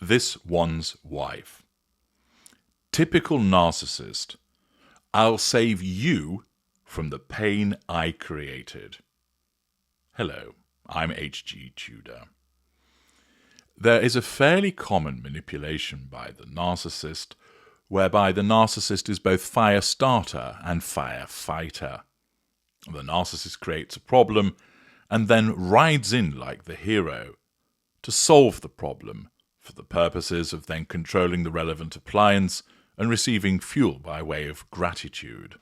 This one's wife. Typical narcissist. I'll save you from the pain I created. Hello, I'm H.G. Tudor. There is a fairly common manipulation by the narcissist, whereby the narcissist is both fire starter and fire fighter. The narcissist creates a problem and then rides in like the hero to solve the problem for the purposes of then controlling the relevant appliance and receiving fuel by way of gratitude.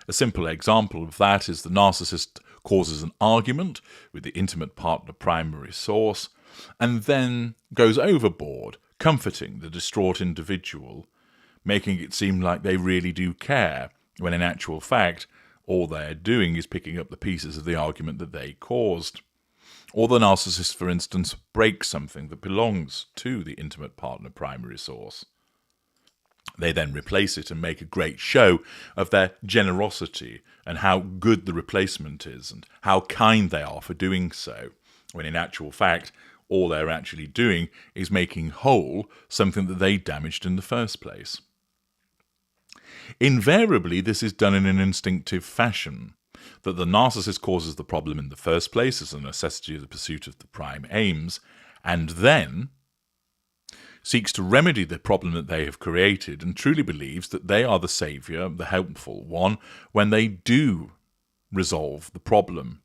A simple example of that is the narcissist causes an argument with the intimate partner primary source and then goes overboard, comforting the distraught individual, making it seem like they really do care, when in actual fact, all they're doing is picking up the pieces of the argument that they caused. Or the narcissist, for instance, breaks something that belongs to the intimate partner primary source. They then replace it and make a great show of their generosity and how good the replacement is and how kind they are for doing so, when in actual fact, all they're actually doing is making whole something that they damaged in the first place. Invariably, this is done in an instinctive fashion, that the narcissist causes the problem in the first place as a necessity of the pursuit of the prime aims, and then seeks to remedy the problem that they have created and truly believes that they are the saviour, the helpful one, when they do resolve the problem.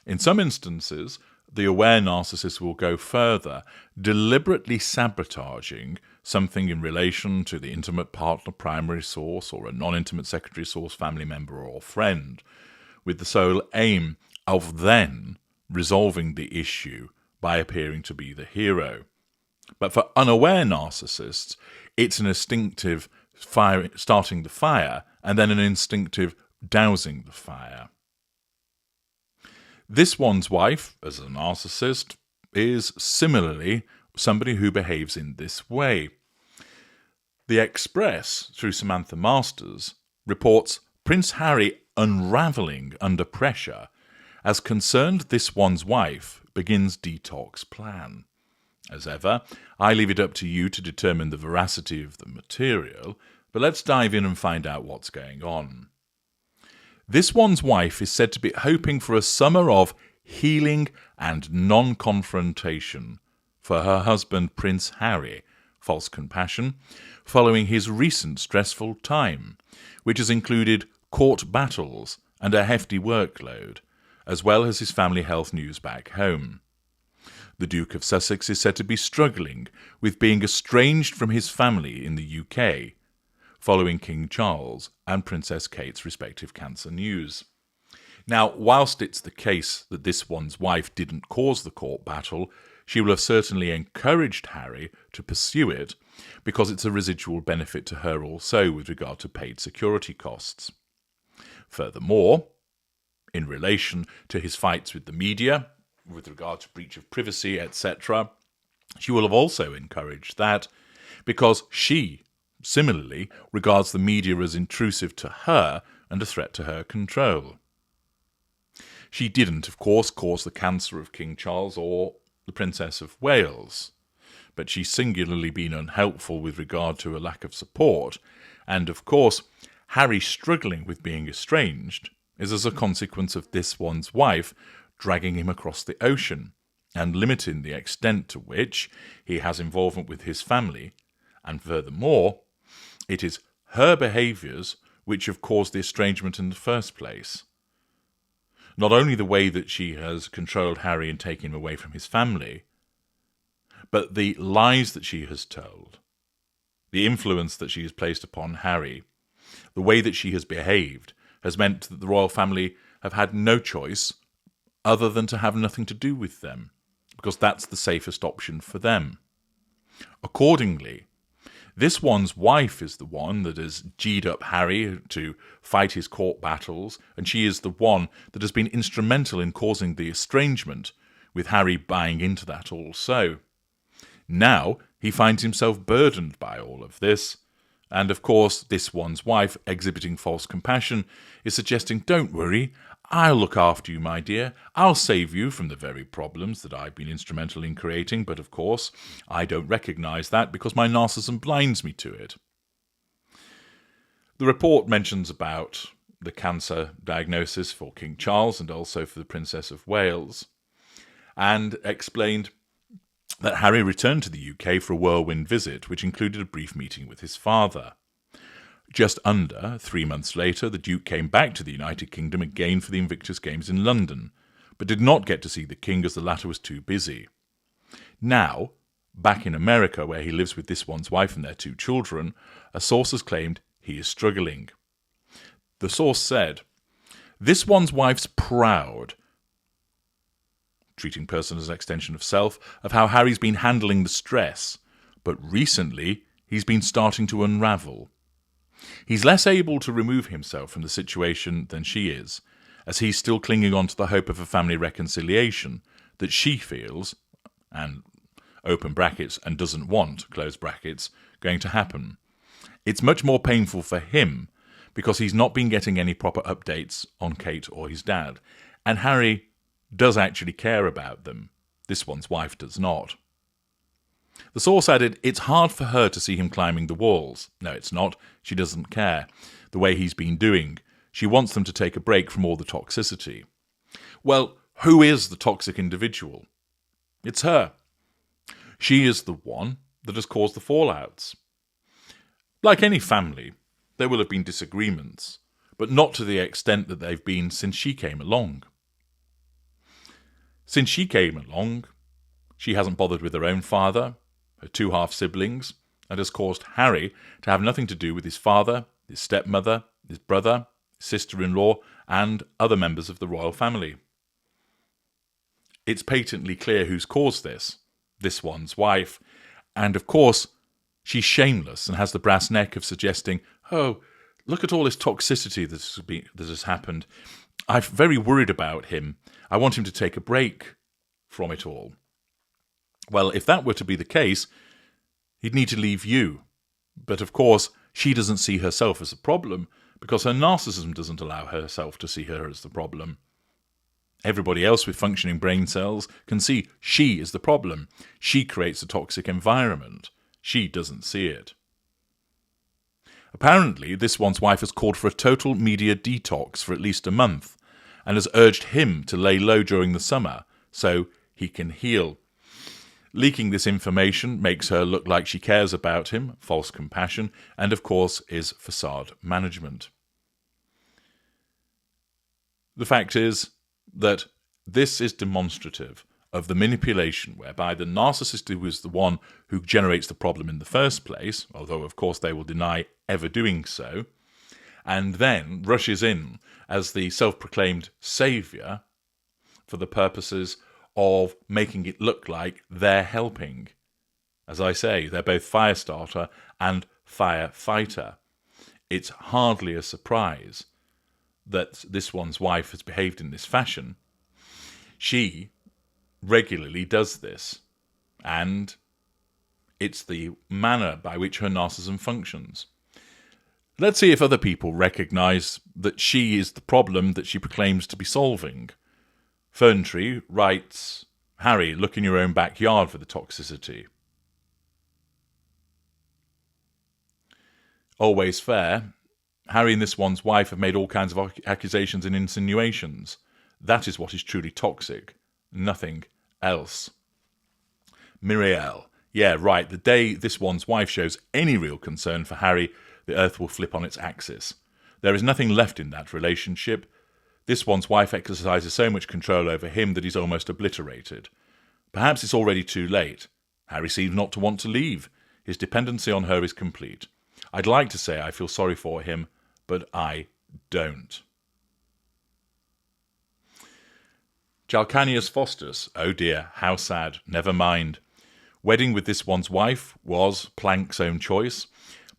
In some instances, the aware narcissist will go further, deliberately sabotaging something in relation to the intimate partner primary source or a non-intimate secondary source family member or friend, with the sole aim of then resolving the issue by appearing to be the hero. But for unaware narcissists, it's an instinctive starting the fire and then an instinctive dousing the fire. This one's wife, as a narcissist, is similarly somebody who behaves in this way. The Express, through Samantha Masters, reports Prince Harry unravelling under pressure as concerned this one's wife begins detox plan. As ever, I leave it up to you to determine the veracity of the material, but let's dive in and find out what's going on. This one's wife is said to be hoping for a summer of healing and non-confrontation for her husband Prince Harry, false compassion, following his recent stressful time, which has included court battles and a hefty workload, as well as his family health news back home. The Duke of Sussex is said to be struggling with being estranged from his family in the UK, following King Charles and Princess Kate's respective cancer news. Now, whilst it's the case that this one's wife didn't cause the court battle, she will have certainly encouraged Harry to pursue it because it's a residual benefit to her also with regard to paid security costs. Furthermore, in relation to his fights with the media, with regard to breach of privacy, etc., she will have also encouraged that because she similarly regards the media as intrusive to her and a threat to her control. She didn't, of course, cause the cancer of King Charles or the Princess of Wales, but she's singularly been unhelpful with regard to a lack of support, and of course, Harry struggling with being estranged is as a consequence of this one's wife dragging him across the ocean and limiting the extent to which he has involvement with his family, and furthermore, it is her behaviours which have caused the estrangement in the first place. Not only the way that she has controlled Harry and taken him away from his family, but the lies that she has told, the influence that she has placed upon Harry, the way that she has behaved, has meant that the royal family have had no choice other than to have nothing to do with them, because that's the safest option for them. Accordingly, this one's wife is the one that has G'd up Harry to fight his court battles, and she is the one that has been instrumental in causing the estrangement, with Harry buying into that also. Now he finds himself burdened by all of this, and of course this one's wife, exhibiting false compassion, is suggesting, don't worry, I'll look after you, my dear. I'll save you from the very problems that I've been instrumental in creating, but of course, I don't recognise that because my narcissism blinds me to it. The report mentions about the cancer diagnosis for King Charles and also for the Princess of Wales, and explained that Harry returned to the UK for a whirlwind visit, which included a brief meeting with his father. Just under 3 months later, the Duke came back to the United Kingdom again for the Invictus Games in London, but did not get to see the King as the latter was too busy. Now, back in America, where he lives with this one's wife and their 2 children, a source has claimed he is struggling. The source said, "This one's wife's proud," treating person as an extension of self, of how Harry's been handling the stress, but recently he's been starting to unravel. He's less able to remove himself from the situation than she is, as he's still clinging on to the hope of a family reconciliation that she feels, and open brackets, and doesn't want, close brackets, going to happen. It's much more painful for him because he's not been getting any proper updates on Kate or his dad, and Harry does actually care about them. This one's wife does not. The source added, it's hard for her to see him climbing the walls. No, it's not. She doesn't care. The way he's been doing. She wants them to take a break from all the toxicity. Well, who is the toxic individual? It's her. She is the one that has caused the fallouts. Like any family, there will have been disagreements, but not to the extent that they've been since she came along. Since she came along, she hasn't bothered with her own father, her 2 half-siblings, and has caused Harry to have nothing to do with his father, his stepmother, his brother, his sister-in-law, and other members of the royal family. It's patently clear who's caused this one's wife, and of course, she's shameless and has the brass neck of suggesting, oh, look at all this toxicity that has happened. I'm very worried about him. I want him to take a break from it all. Well, if that were to be the case, he'd need to leave you. But of course, she doesn't see herself as a problem because her narcissism doesn't allow herself to see her as the problem. Everybody else with functioning brain cells can see she is the problem. She creates a toxic environment. She doesn't see it. Apparently, this one's wife has called for a total media detox for at least a month and has urged him to lay low during the summer so he can heal. Leaking this information makes her look like she cares about him, false compassion, and of course is facade management. The fact is that this is demonstrative of the manipulation whereby the narcissist, who is the one who generates the problem in the first place, although of course they will deny ever doing so, and then rushes in as the self-proclaimed saviour for the purposes of making it look like they're helping. As I say, they're both firestarter and firefighter. It's hardly a surprise that this one's wife has behaved in this fashion. She regularly does this, and it's the manner by which her narcissism functions. Let's see if other people recognise that she is the problem that she proclaims to be solving. Ferntree writes, Harry, look in your own backyard for the toxicity. Always Fair, Harry and this one's wife have made all kinds of accusations and insinuations. That is what is truly toxic. Nothing else. Miriel, yeah, right, the day this one's wife shows any real concern for Harry, the earth will flip on its axis. There is nothing left in that relationship. This one's wife exercises so much control over him that he's almost obliterated. Perhaps it's already too late. Harry seems not to want to leave. His dependency on her is complete. I'd like to say I feel sorry for him, but I don't. Jalcanius Faustus, oh dear, how sad, never mind. Wedding with this one's wife was Plank's own choice.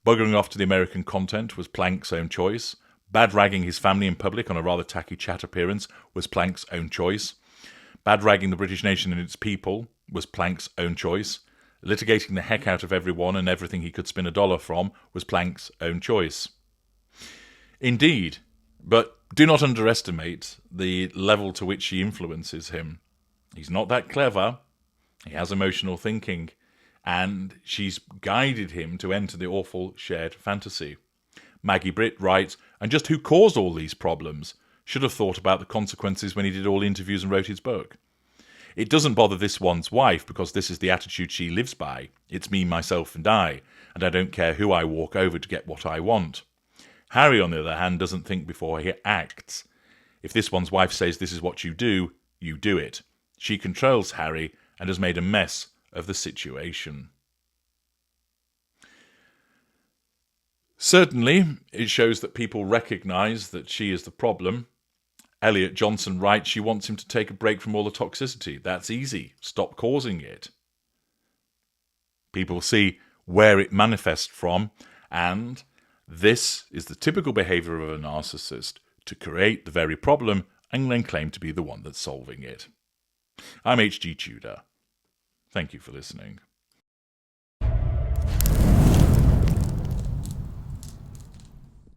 Buggering off to the American content was Plank's own choice. Bad-ragging his family in public on a rather tacky chat appearance was Plank's own choice. Bad-ragging the British nation and its people was Plank's own choice. Litigating the heck out of everyone and everything he could spin a dollar from was Plank's own choice. Indeed, but Do not underestimate the level to which she influences him. He's not that clever. He has emotional thinking, and she's guided him to enter the awful shared fantasy. Maggie Britt writes, and just who caused all these problems? Should have thought about the consequences when he did all the interviews and wrote his book. It doesn't bother this one's wife because this is the attitude she lives by. It's me, myself and I don't care who I walk over to get what I want. Harry, on the other hand, doesn't think before he acts. If this one's wife says this is what you do it. She controls Harry and has made a mess of the situation. Certainly, it shows that people recognise that she is the problem. Elliot Johnson writes she wants him to take a break from all the toxicity. That's easy. Stop causing it. People see where it manifests from, and this is the typical behaviour of a narcissist, to create the very problem and then claim to be the one that's solving it. I'm H.G. Tudor. Thank you for listening.